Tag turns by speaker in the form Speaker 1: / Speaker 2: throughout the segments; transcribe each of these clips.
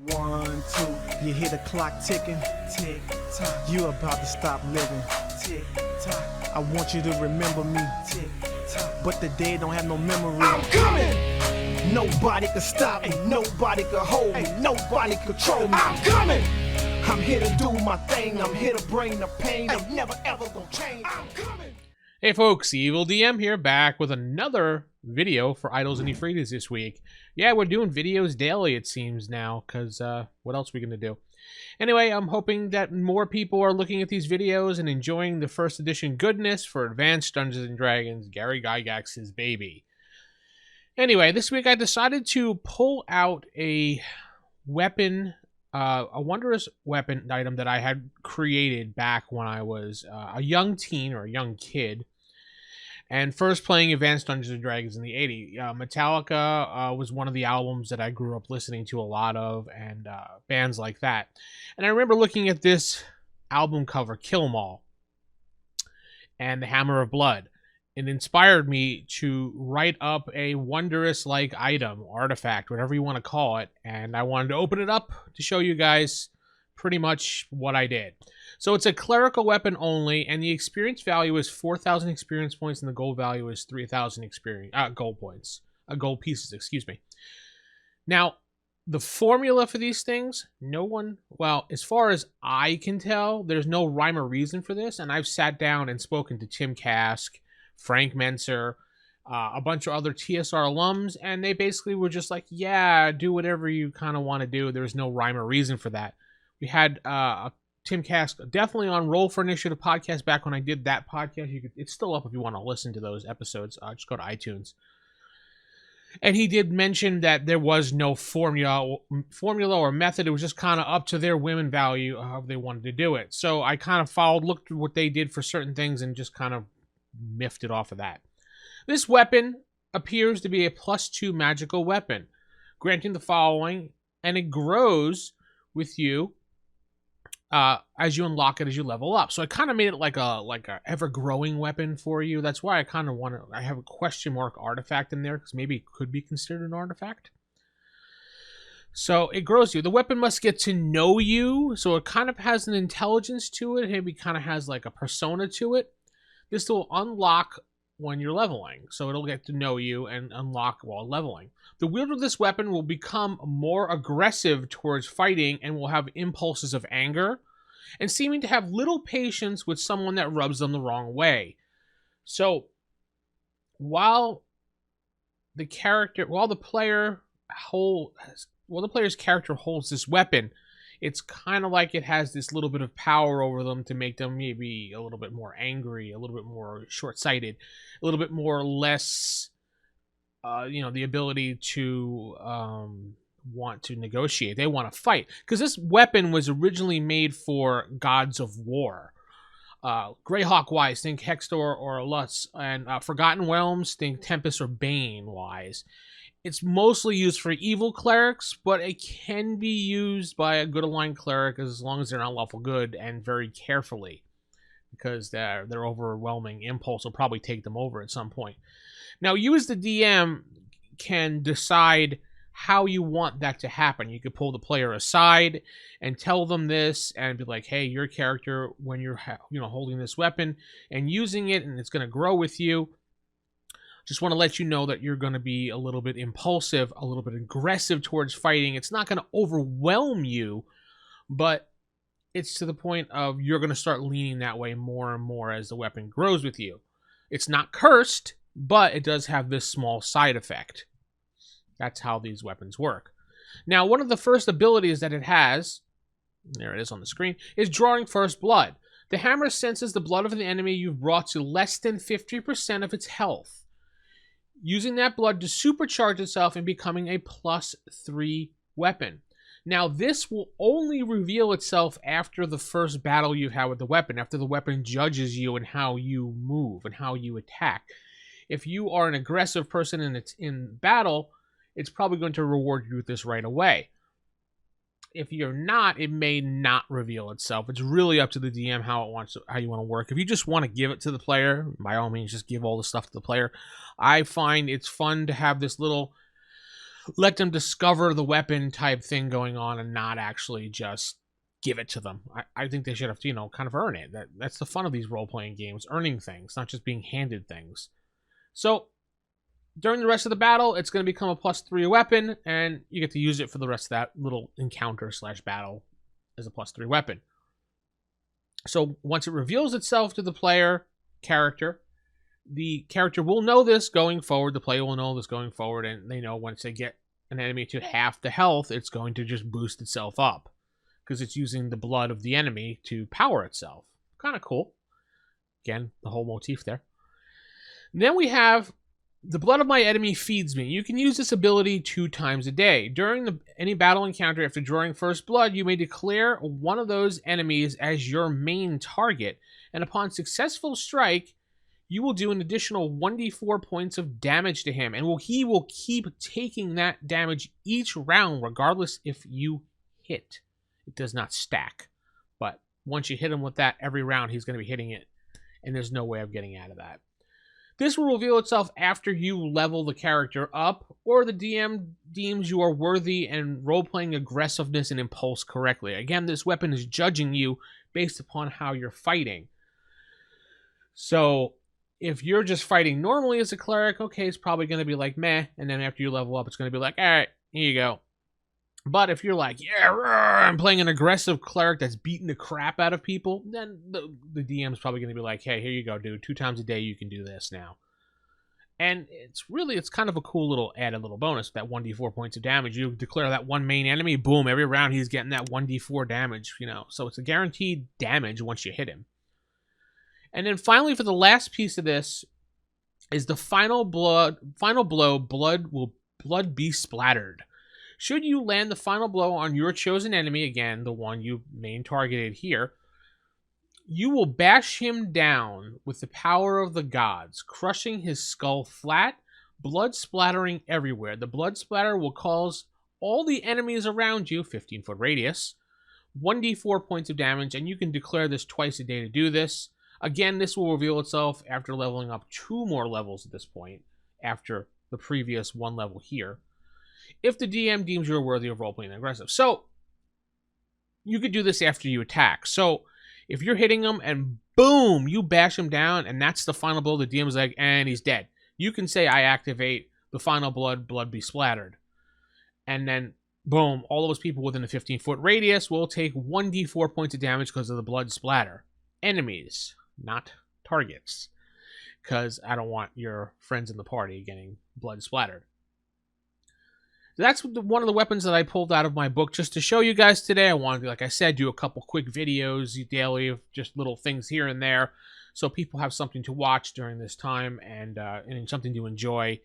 Speaker 1: 1, 2, you hear the clock ticking, tick tock. You about to stop living, tick tock. I want you to remember me, tick tock. But the dead don't have no memory. I'm coming. Nobody can stop me, nobody can hold me, nobody control me. I'm coming. I'm here to do my thing. I'm here to bring the pain. I'm never ever gonna change. I'm coming.
Speaker 2: Hey folks, Evil DM here, back with another video for Idols and Efreetis this week. Yeah, we're doing videos daily, it seems now, because what else are we going to do? Anyway, I'm hoping that more people are looking at these videos and enjoying the first edition goodness for Advanced Dungeons & Dragons, Gary Gygax's baby. Anyway, this week I decided to pull out a weapon, a wondrous weapon item that I had created back when I was a young teen or a young kid. And first playing Advanced Dungeons & Dragons in the 80s. Metallica was one of the albums that I grew up listening to a lot of, and bands like that. And I remember looking at this album cover, Kill 'Em All, and the Hammer of Blood. It inspired me to write up a wondrous-like item, artifact, whatever you want to call it. And I wanted to open it up to show you guys pretty much what I did. So it's a clerical weapon only, and the experience value is 4,000 experience points, and the gold value is 3,000 gold pieces, excuse me. Now, the formula for these things, well, as far as I can tell, there's no rhyme or reason for this, and I've sat down and spoken to Tim Kask, Frank Menser, a bunch of other TSR alums, and they basically were just like, yeah, do whatever you kind of want to do. There's no rhyme or reason for that. We had Tim Kask definitely on Roll for Initiative podcast back when I did that podcast. It's still up if you want to listen to those episodes. Just go to iTunes. And he did mention that there was no formula or method. It was just kind of up to their whim and value how they wanted to do it. So I kind of looked at what they did for certain things and just kind of miffed it off of that. This weapon appears to be a +2 magical weapon, granting the following, and it grows with you as you unlock it as you level up. So I kind of made it like a ever-growing weapon for you. That's why I have a question mark artifact in there, because maybe it could be considered an artifact. So it grows you. The weapon must get to know you, so it kind of has an intelligence to it. It maybe kind of has like a persona to it. This will unlock when you're leveling, so it'll get to know you and unlock while leveling. The wielder of this weapon will become more aggressive towards fighting and will have impulses of anger and seeming to have little patience with someone that rubs them the wrong way. So while the player's character holds this weapon, it's kind of like it has this little bit of power over them to make them maybe a little bit more angry, a little bit more short-sighted, a little bit more less, the ability to want to negotiate. They want to fight. Because this weapon was originally made for gods of war. Greyhawk-wise, think Hextor or Lutz. And Forgotten Realms, think Tempest or Bane-wise. It's mostly used for evil clerics, but it can be used by a good aligned cleric as long as they're not lawful good and very carefully, because their overwhelming impulse will probably take them over at some point. Now, you as the DM can decide how you want that to happen. You could pull the player aside and tell them this and be like, hey, your character, when you're holding this weapon and using it and it's going to grow with you, just want to let you know that you're going to be a little bit impulsive, a little bit aggressive towards fighting. It's not going to overwhelm you, but it's to the point of you're going to start leaning that way more and more as the weapon grows with you. It's not cursed, but it does have this small side effect. That's how these weapons work. Now, one of the first abilities that it has, there it is on the screen, is Drawing First Blood. The hammer senses the blood of an enemy you've brought to less than 50% of its health, using that blood to supercharge itself and becoming a +3 weapon. Now, this will only reveal itself after the first battle you have with the weapon, after the weapon judges you and how you move and how you attack. If you are an aggressive person and it's in battle, it's probably going to reward you with this right away. If you're not, it may not reveal itself. It's really up to the DM how you want to work. If you just want to give it to the player, by all means, just give all the stuff to the player. I find it's fun to have this little let them discover the weapon type thing going on and not actually just give it to them. I think they should have to, you know, kind of earn it. That's the fun of these role-playing games, earning things, not just being handed things. So during the rest of the battle, it's going to become a +3 weapon, and you get to use it for the rest of that little encounter / battle as a +3 weapon. So once it reveals itself to the player character, the character will know this going forward. The player will know this going forward, and they know once they get an enemy to half the health, it's going to just boost itself up because it's using the blood of the enemy to power itself. Kind of cool. Again, the whole motif there. And then we have the blood of my enemy feeds me. You can use this ability 2 times a day. During any battle encounter after drawing first blood, you may declare one of those enemies as your main target, and upon successful strike, you will do an additional 1d4 points of damage to him, and he will keep taking that damage each round, regardless if you hit. It does not stack, but once you hit him with that, every round he's going to be hitting it, and there's no way of getting out of that. This will reveal itself after you level the character up, or the DM deems you are worthy and role-playing aggressiveness and impulse correctly. Again, this weapon is judging you based upon how you're fighting. So if you're just fighting normally as a cleric, okay, it's probably going to be like meh, and then after you level up, it's going to be like, all right, here you go. But if you're like, yeah, I'm playing an aggressive cleric that's beating the crap out of people, then the DM's probably going to be like, hey, here you go, dude. 2 times a day you can do this now. And it's kind of a cool little added little bonus, that 1d4 points of damage. You declare that one main enemy, boom, every round he's getting that 1d4 damage, you know. So it's a guaranteed damage once you hit him. And then finally, for the last piece of this, is the final blow, blood be splattered. Should you land the final blow on your chosen enemy, again, the one you main targeted here, you will bash him down with the power of the gods, crushing his skull flat, blood splattering everywhere. The blood splatter will cause all the enemies around you, 15-foot radius, 1d4 points of damage, and you can declare this twice a day to do this. Again, this will reveal itself after leveling up 2 more levels at this point, after the previous 1 level here, if the DM deems you're worthy of role-playing aggressive. So, you could do this after you attack. So, if you're hitting him and boom, you bash him down, and that's the final blow, the DM is like, and he's dead. You can say, I activate the final blood be splattered. And then, boom, all those people within a 15-foot radius will take 1d4 points of damage because of the blood splatter. Enemies, not targets. Because I don't want your friends in the party getting blood splattered. That's one of the weapons that I pulled out of my book just to show you guys today. I wanted to, like I said, do a couple quick videos daily of just little things here and there so people have something to watch during this time and something to enjoy.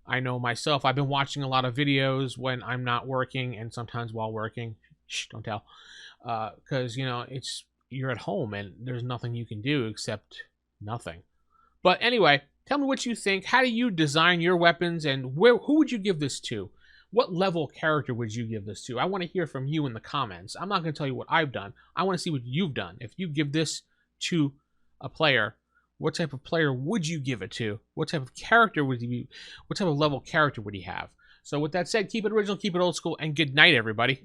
Speaker 2: I know myself, I've been watching a lot of videos when I'm not working and sometimes while working. Shh, don't tell. Because, you know, you're at home and there's nothing you can do except nothing. But anyway, tell me what you think. How do you design your weapons, and who would you give this to? What level character would you give this to? I want to hear from you in the comments. I'm not going to tell you what I've done. I want to see what you've done. If you give this to a player, what type of player would you give it to? What type of character would he be? What type of level character would he have? So with that said, keep it original, keep it old school, and good night, everybody.